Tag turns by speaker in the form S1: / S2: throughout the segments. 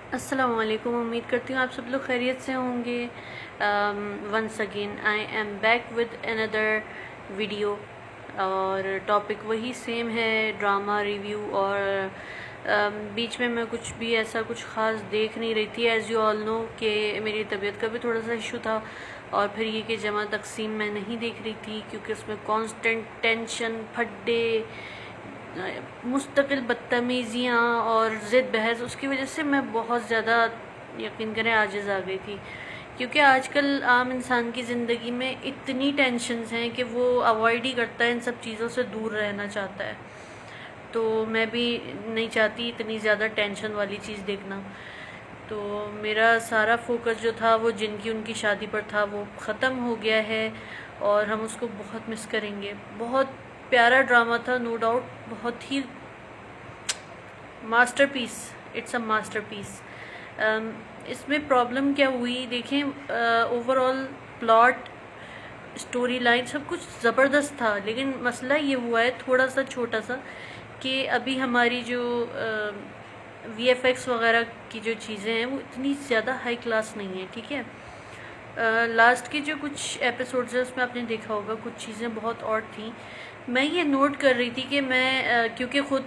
S1: अस्सलाम वालेकुम। उम्मीद करती हूँ आप सब लोग खैरियत से होंगे। Once again I am back with another video और टॉपिक वही सेम है, ड्रामा रिव्यू। और बीच में मैं कुछ भी ऐसा कुछ ख़ास देख नहीं रही थी। एज़ यू ऑल नो कि मेरी तबीयत का भी थोड़ा सा इशू था। और फिर ये कि जमा तकसीम मैं नहीं देख रही थी क्योंकि उसमें कांस्टेंट टेंशन, फड्डे, मुस्तकिल बदतमीज़ियाँ और ज़िद बहस, उसकी वजह से मैं बहुत ज़्यादा यकीन करें आजिज़ आ गई थी। क्योंकि आजकल आम इंसान की ज़िंदगी में इतनी टेंशन्स हैं कि वो अवॉइड ही करता है, इन सब चीज़ों से दूर रहना चाहता है। तो मैं भी नहीं चाहती इतनी ज़्यादा टेंशन वाली चीज़ देखना। तो मेरा सारा फोकस जो था वो जिनकी उनकी शादी पर था, वो ख़त्म हो गया है और हम उसको बहुत मिस करेंगे। बहुत प्यारा ड्रामा था, नो डाउट, बहुत ही मास्टरपीस, इट्स अ मास्टरपीस। इसमें प्रॉब्लम क्या हुई देखें, ओवरऑल प्लॉट, स्टोरी लाइन सब कुछ ज़बरदस्त था, लेकिन मसला ये हुआ है थोड़ा सा छोटा सा कि अभी हमारी जो VFX वगैरह की जो चीज़ें हैं वो इतनी ज़्यादा हाई क्लास नहीं है। ठीक है, लास्ट के जो कुछ एपिसोड्स हैं उसमें आपने देखा होगा कुछ चीज़ें बहुत ऑड थी। मैं ये नोट कर रही थी कि मैं क्योंकि ख़ुद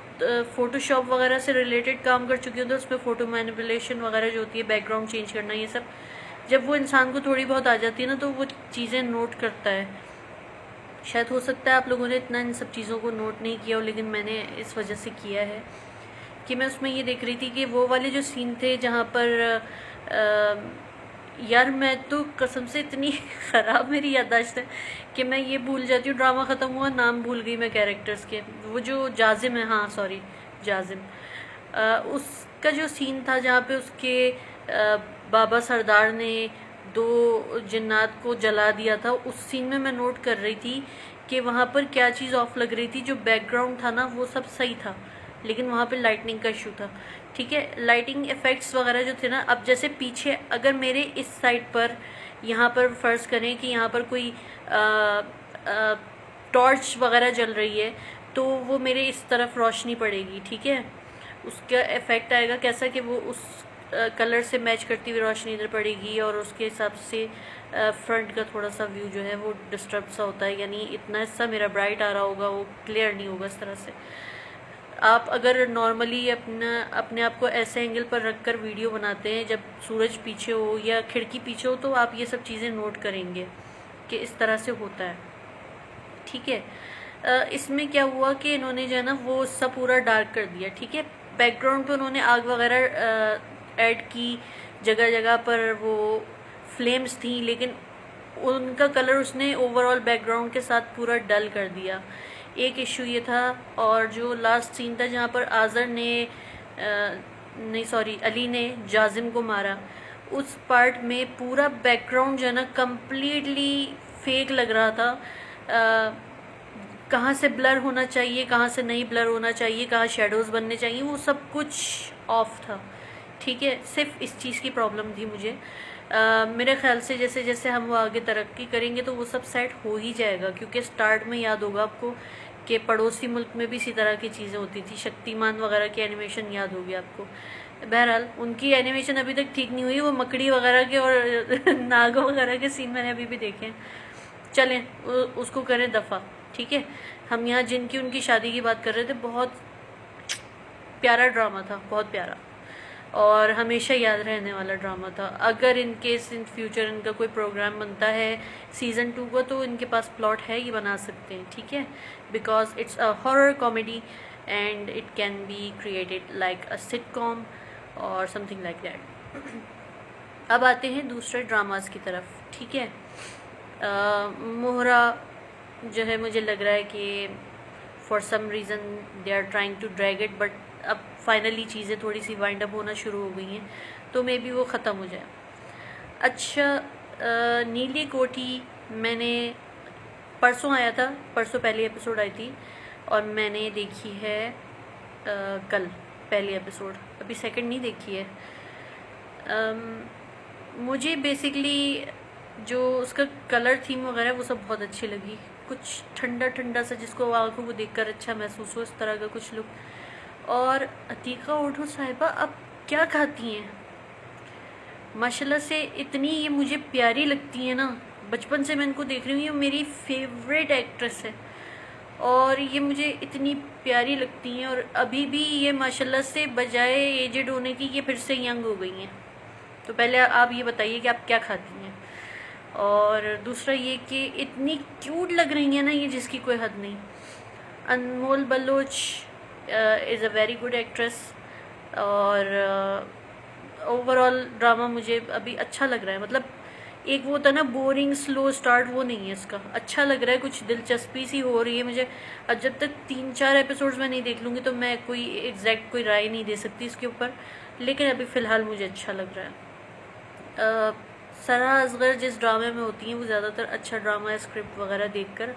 S1: फ़ोटोशॉप वगैरह से रिलेटेड काम कर चुकी हूँ, तो उसमें फ़ोटो मैनिपुलेशन वगैरह जो होती है, बैकग्राउंड चेंज करना, ये सब जब वो इंसान को थोड़ी बहुत आ जाती है ना, तो वो चीज़ें नोट करता है। शायद हो सकता है आप लोगों ने इतना इन सब चीज़ों को नोट नहीं किया हो, लेकिन मैंने इस वजह से किया है कि मैं उसमें ये देख रही थी कि वो वाले जो सीन थे जहाँ पर यार मैं तो कसम से इतनी ख़राब मेरी याददाश्त है कि मैं ये भूल जाती हूँ, ड्रामा ख़त्म हुआ नाम भूल गई मैं कैरेक्टर्स के। वो जो जाजिम है, हाँ सॉरी जाजिम, उसका जो सीन था जहाँ पे उसके बाबा सरदार ने 2 जिन्नात को जला दिया था, उस सीन में मैं नोट कर रही थी कि वहाँ पर क्या चीज़ ऑफ लग रही थी। जो बैकग्राउंड था ना वो सब सही था, लेकिन वहाँ पे लाइटनिंग का इशू था। ठीक है, लाइटिंग इफ़ेक्ट्स वगैरह जो थे ना, अब जैसे पीछे अगर मेरे इस साइड पर यहाँ पर फ़र्ज़ करें कि यहाँ पर कोई टॉर्च वगैरह जल रही है, तो वो मेरे इस तरफ रोशनी पड़ेगी। ठीक है, उसका इफ़ेक्ट आएगा कैसा कि वो उस कलर से मैच करती हुई रोशनी इधर पड़ेगी और उसके हिसाब से फ्रंट का थोड़ा सा व्यू जो है वो डिस्टर्ब सा होता है, यानी इतना हिस्सा मेरा ब्राइट आ रहा होगा, वो क्लियर नहीं होगा इस तरह से। आप अगर नॉर्मली अपने आप को ऐसे एंगल पर रखकर वीडियो बनाते हैं जब सूरज पीछे हो या खिड़की पीछे हो, तो आप ये सब चीज़ें नोट करेंगे कि इस तरह से होता है। ठीक है, इसमें क्या हुआ कि इन्होंने जो है ना वो सब पूरा डार्क कर दिया। ठीक है, बैकग्राउंड पे उन्होंने आग वगैरह ऐड की, जगह जगह पर वो फ्लेम्स थी, लेकिन उनका कलर उसने ओवरऑल बैकग्राउंड के साथ पूरा डल कर दिया। एक इशू ये था। और जो लास्ट सीन था जहाँ पर आज़र ने नहीं सॉरी अली ने जाजिम को मारा, उस पार्ट में पूरा बैकग्राउंड जो है ना कम्प्लीटली फेक लग रहा था। कहाँ से ब्लर होना चाहिए, कहाँ से नहीं ब्लर होना चाहिए, कहाँ शेडोज़ बनने चाहिए, वो सब कुछ ऑफ था। ठीक है, सिर्फ इस चीज़ की प्रॉब्लम थी मुझे। मेरे ख्याल से जैसे जैसे हम वो आगे तरक्की करेंगे तो वो सब सेट हो ही जाएगा, क्योंकि स्टार्ट में याद होगा आपको कि पड़ोसी मुल्क में भी इसी तरह की चीज़ें होती थी। शक्तिमान वगैरह की एनिमेशन याद होगी आपको। बहरहाल उनकी एनिमेशन अभी तक ठीक नहीं हुई, वो मकड़ी वगैरह के और नाग वगैरह के सीन मैंने अभी भी देखे हैं। चलें उसको करें दफ़ा। ठीक है, हम यहाँ जिनकी उनकी शादी की बात कर रहे थे। बहुत प्यारा ड्रामा था, बहुत प्यारा, और हमेशा याद रहने वाला ड्रामा था। अगर इन केस इन फ्यूचर इनका कोई प्रोग्राम बनता है सीज़न 2 का, तो इनके पास प्लॉट है, ये बना सकते हैं। ठीक है, because it's a horror comedy and it can be created like a sitcom और समथिंग लाइक दैट। अब आते हैं दूसरे ड्रामास की तरफ। ठीक है, मोहरा जो है, मुझे लग रहा है कि for some reason they are trying to drag it, but अब फाइनली चीज़ें थोड़ी सी वाइंड अप होना शुरू हो गई हैं, तो मे बी वो ख़त्म हो जाए। अच्छा, नीली कोठी मैंने परसों आया था, परसों पहली एपिसोड आई थी और मैंने देखी है कल पहली एपिसोड, अभी सेकंड नहीं देखी है। मुझे बेसिकली जो उसका कलर थीम वगैरह वो सब बहुत अच्छी लगी, कुछ ठंडा ठंडा सा जिसको आंखों को देखकर अच्छा महसूस हो, इस तरह का कुछ लुक। और अतीका ओढ़ो साहिबा अब क्या खाती हैं, माशाल्लाह से इतनी ये मुझे प्यारी लगती है ना, बचपन से मैं इनको देख रही हूँ, ये मेरी फेवरेट एक्ट्रेस है और ये मुझे इतनी प्यारी लगती हैं। और अभी भी ये माशाल्लाह से बजाय एजेड होने की ये फिर से यंग हो गई हैं। तो पहले आप ये बताइए कि आप क्या खाती हैं। और दूसरा ये कि इतनी क्यूट लग रही हैं ना ये, जिसकी कोई हद नहीं। Anmol Baloch is a very good actress और ओवरऑल ड्रामा मुझे अभी अच्छा लग रहा है। मतलब एक वो होता ना बोरिंग स्लो स्टार्ट, वो नहीं है इसका, अच्छा लग रहा है, कुछ दिलचस्पी सी हो रही है मुझे। और जब तक 3-4 एपिसोड्स में नहीं देख लूँगी तो मैं कोई एग्जैक्ट कोई राय नहीं दे सकती इसके ऊपर, लेकिन अभी फ़िलहाल मुझे अच्छा लग रहा है। सरा असगर जिस ड्रामे में होती हैं वो ज़्यादातर अच्छा ड्रामा स्क्रिप्ट वगैरह देखकर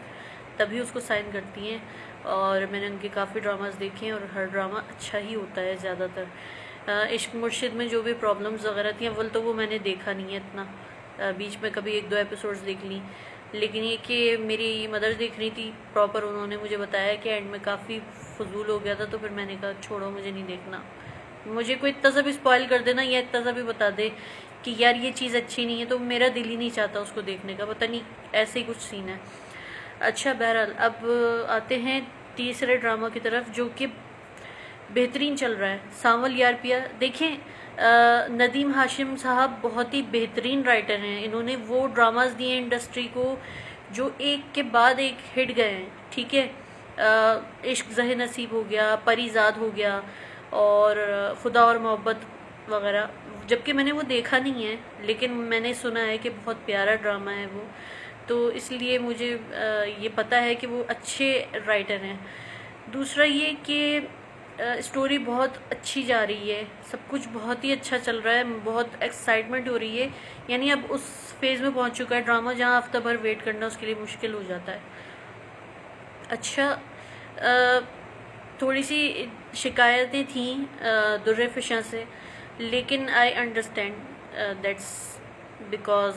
S1: तभी उसको साइन करती हैं, और मैंने उनके काफ़ी ड्रामास देखे हैं और हर ड्रामा अच्छा ही होता है ज़्यादातर। इश्क मुर्शिद में जो भी प्रॉब्लम्स वगैरह थी अव्वल तो वो मैंने देखा नहीं है इतना, बीच में कभी 1-2 एपिसोड्स देख ली, लेकिन ये कि मेरी मदर देख रही थी प्रॉपर, उन्होंने मुझे बताया कि एंड में काफ़ी फजूल हो गया था, तो फिर मैंने कहा छोड़ो मुझे नहीं देखना। मुझे कोई इतना सा भी स्पॉइल कर देना या इतना सा भी बता दे कि यार ये चीज़ अच्छी नहीं है तो मेरा दिल ही नहीं चाहता उसको देखने का, पता नहीं ऐसे ही कुछ सीन है। अच्छा बहरहाल अब आते हैं तीसरे ड्रामा की तरफ जो कि बेहतरीन चल रहा है, सांवल यार पिया। देखें नदीम हाशिम साहब बहुत ही बेहतरीन राइटर हैं, इन्होंने वो ड्रामास दिए इंडस्ट्री को जो एक के बाद एक हिट गए हैं, ठीक है। इश्क ज़हे नसीब हो गया, परीज़ाद हो गया और खुदा और मोहब्बत वगैरह, जबकि मैंने वो देखा नहीं है लेकिन मैंने सुना है कि बहुत प्यारा ड्रामा है वो, तो इसलिए मुझे ये पता है कि वो अच्छे राइटर हैं। दूसरा ये कि स्टोरी बहुत अच्छी जा रही है, सब कुछ बहुत ही अच्छा चल रहा है, बहुत एक्साइटमेंट हो रही है, यानी अब उस फेज़ में पहुंच चुका है ड्रामा जहां हफ्ता भर वेट करना उसके लिए मुश्किल हो जाता है। अच्छा थोड़ी सी शिकायतें थी दुर्रे फिशा से, लेकिन आई अंडरस्टैंड दैट्स बिकॉज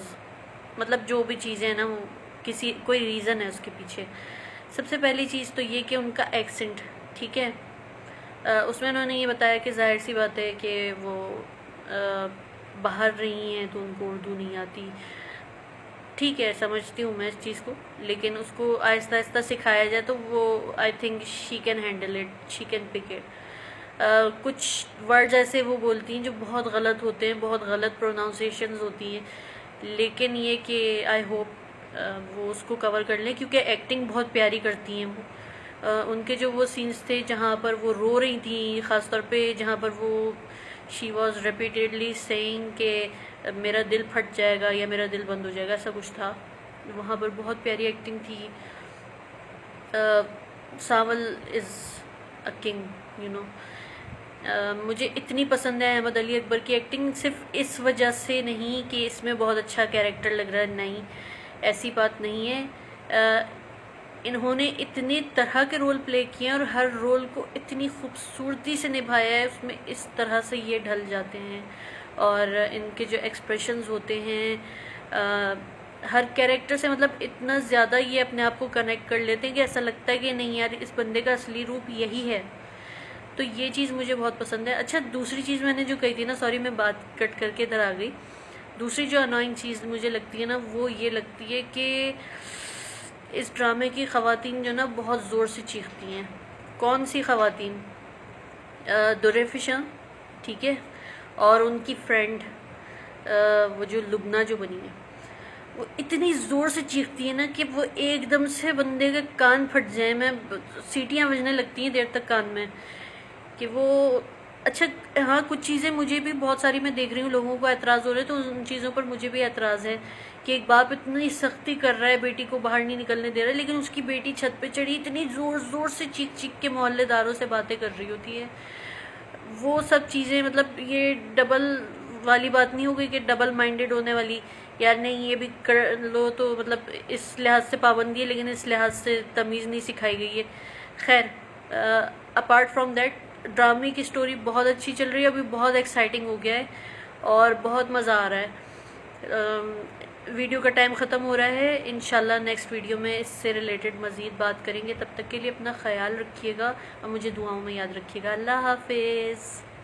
S1: मतलब जो भी चीज़ें हैं ना वो किसी कोई रीज़न है उसके पीछे। सबसे पहली चीज़ तो ये कि उनका एक्सेंट, ठीक है। उसमें उन्होंने ये बताया कि जाहिर सी बात है कि वो बाहर रही हैं तो उनको उर्दू नहीं आती, ठीक है समझती हूँ मैं इस चीज़ को, लेकिन उसको आहिस्ता आहिस्ता सिखाया जाए तो वो I think she can handle it, she can pick it. कुछ वर्ड्स ऐसे वो बोलती हैं जो बहुत गलत होते हैं, बहुत गलत प्रोनाउंसिएशंस होती हैं, लेकिन ये कि आई होप वो उसको कवर कर लें क्योंकि एक्टिंग बहुत प्यारी करती हैं वो। उनके जो वो सीन्स थे जहाँ पर वो रो रही थी, ख़ासतौर पे जहाँ पर वो शी वॉज रिपीटेडली सेइंग कि मेरा दिल फट जाएगा या मेरा दिल बंद हो जाएगा, ऐसा कुछ था, वहाँ पर बहुत प्यारी एक्टिंग थी। Sanwal is a king, you know. मुझे इतनी पसंद है अहमद अली अकबर की एक्टिंग, सिर्फ इस वजह से नहीं कि इसमें बहुत अच्छा कैरेक्टर लग रहा है, नहीं ऐसी बात नहीं है। इन्होंने इतने तरह के रोल प्ले किए हैं और हर रोल को इतनी खूबसूरती से निभाया है, उसमें इस तरह से ये ढल जाते हैं और इनके जो एक्सप्रेशंस होते हैं हर कैरेक्टर से मतलब इतना ज़्यादा ये अपने आप को कनेक्ट कर लेते हैं कि ऐसा लगता है कि नहीं यार इस बंदे का असली रूप यही है, तो ये चीज़ मुझे बहुत पसंद है। अच्छा दूसरी चीज़ मैंने जो कही थी ना, सॉरी मैं बात कट करके इधर आ गई, दूसरी जो अनोइंग चीज़ मुझे लगती है ना वो ये लगती है कि इस ड्रामे की ख़वातीन जो ना बहुत ज़ोर से चीखती हैं। कौन सी ख़वातीन? दुर्रे फिशा, ठीक है, और उनकी फ्रेंड वो जो लुबना जो बनी है, वो इतनी ज़ोर से चीखती है ना कि वो एकदम से बंदे के कान फट जाए, मैं सीटियाँ बजने लगती हैं देर तक कान में कि वो। अच्छा हाँ कुछ चीज़ें मुझे भी बहुत सारी मैं देख रही हूँ लोगों को एतराज़ हो रहे हैं, तो उन चीज़ों पर मुझे भी एतराज़ है कि एक बाप इतनी सख्ती कर रहा है, बेटी को बाहर नहीं निकलने दे रहा है, लेकिन उसकी बेटी छत पे चढ़ी इतनी ज़ोर ज़ोर से चीख चीख के मोहल्लेदारों से बातें कर रही होती है। वो सब चीज़ें मतलब ये डबल वाली बात नहीं हो गई कि डबल माइंडेड होने वाली, यार नहीं ये भी कर लो तो मतलब इस लिहाज से पाबंदी है लेकिन इस लिहाज से तमीज़ नहीं सिखाई गई है। खैर अपार्ट फ्रॉम दैट ड्रामे की स्टोरी बहुत अच्छी चल रही है, अभी बहुत एक्साइटिंग हो गया है और बहुत मज़ा आ रहा है। वीडियो का टाइम ख़त्म हो रहा है, इंशाल्लाह नेक्स्ट वीडियो में इससे रिलेटेड मज़ीद बात करेंगे। तब तक के लिए अपना ख्याल रखिएगा और मुझे दुआओं में याद रखिएगा। अल्लाह हाफिज़।